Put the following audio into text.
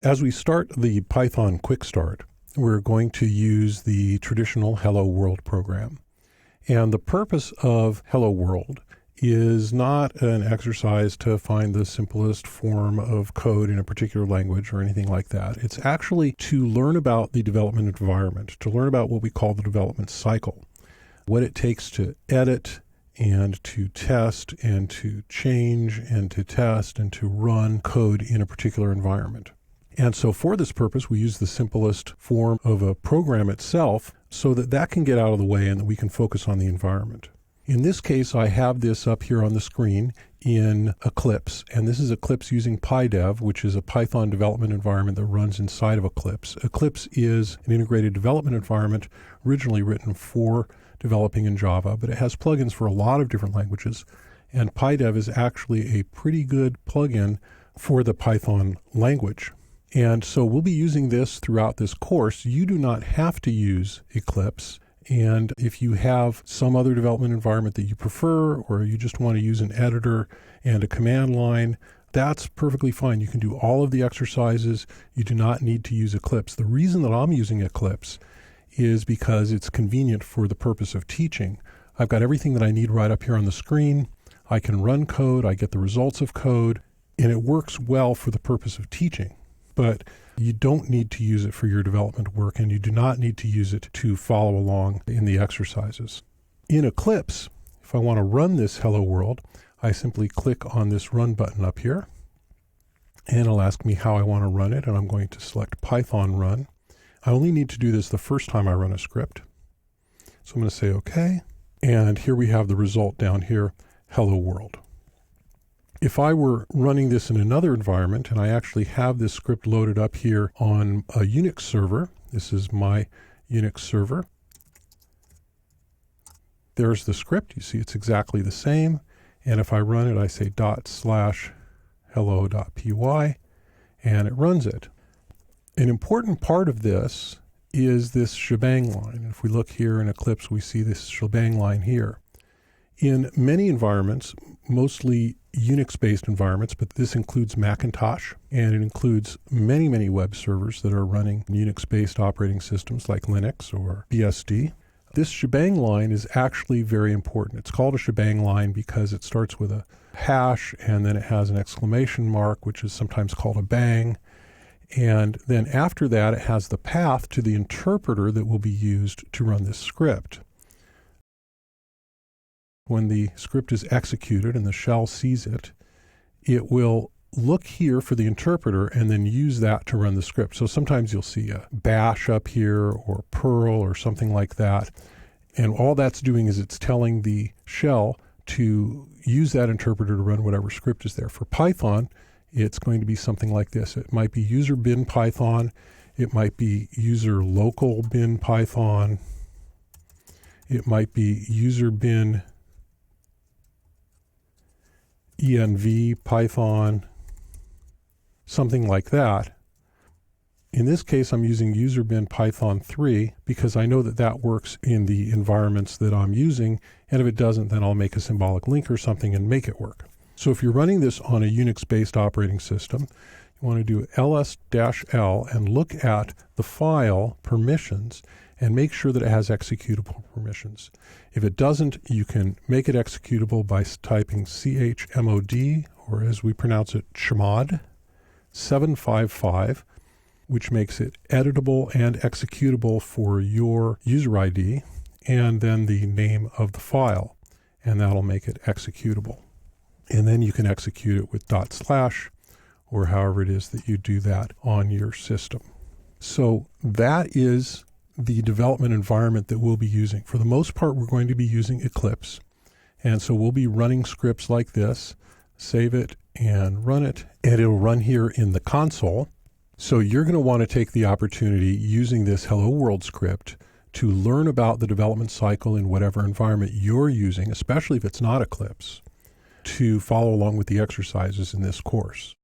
As we start the Python Quick Start, we're going to use the traditional Hello World program. And the purpose of Hello World is not an exercise to find the simplest form of code in a particular language or anything like that. It's actually to learn about the development environment, to learn about what we call the development cycle, what it takes to edit and to test and to change and to test and to run code in a particular environment. And so for this purpose, we use the simplest form of a program itself so that that can get out of the way and that we can focus on the environment. In this case, I have this up here on the screen in Eclipse, and this is Eclipse using PyDev, which is a Python development environment that runs inside of Eclipse. Eclipse is an integrated development environment originally written for developing in Java, but it has plugins for a lot of different languages, and PyDev is actually a pretty good plugin for the Python language. And so we'll be using this throughout this course. You do not have to use Eclipse. And if you have some other development environment that you prefer, or you just want to use an editor and a command line, that's perfectly fine. You can do all of the exercises. You do not need to use Eclipse. The reason that I'm using Eclipse is because it's convenient for the purpose of teaching. I've got everything that I need right up here on the screen. I can run code. I get the results of code, and it works well for the purpose of teaching. But you don't need to use it for your development work, and you do not need to use it to follow along in the exercises. In Eclipse, if I want to run this Hello World, I simply click on this Run button up here, and it'll ask me how I want to run it, and I'm going to select Python Run. I only need to do this the first time I run a script. So I'm going to say OK, and here we have the result down here, Hello World. If I were running this in another environment, and I actually have this script loaded up here on a Unix server, this is my Unix server. There's the script. You see it's exactly the same. And if I run it, I say ./hello.py, and it runs it. An important part of this is this shebang line. If we look here in Eclipse, we see this shebang line here. In many environments, mostly Unix-based environments, but this includes Macintosh, and it includes many, many web servers that are running Unix-based operating systems like Linux or BSD. This shebang line is actually very important. It's called a shebang line because it starts with a hash, and then it has an exclamation mark, which is sometimes called a bang. And then after that, it has the path to the interpreter that will be used to run this script. When the script is executed and the shell sees it, it will look here for the interpreter and then use that to run the script. So sometimes you'll see a bash up here or Perl or something like that. And all that's doing is it's telling the shell to use that interpreter to run whatever script is there. For Python, it's going to be something like this. It might be user bin Python. It might be user local bin Python. It might be user bin env Python, something like that. In this case, I'm using user bin Python 3 because I know that that works in the environments that I'm using, and if it doesn't, then I'll make a symbolic link or something and make it work. So if you're running this on a Unix-based operating system, you want to do ls-l and look at the file permissions and make sure that it has executable permissions. If it doesn't, you can make it executable by typing chmod, or as we pronounce it, chmod 755, which makes it editable and executable for your user ID, and then the name of the file, and that'll make it executable. And then you can execute it with / or however it is that you do that on your system. So that is the development environment that we'll be using. For the most part, we're going to be using Eclipse. And so we'll be running scripts like this, save it and run it, and it'll run here in the console. So you're going to want to take the opportunity using this Hello World script to learn about the development cycle in whatever environment you're using, especially if it's not Eclipse, to follow along with the exercises in this course.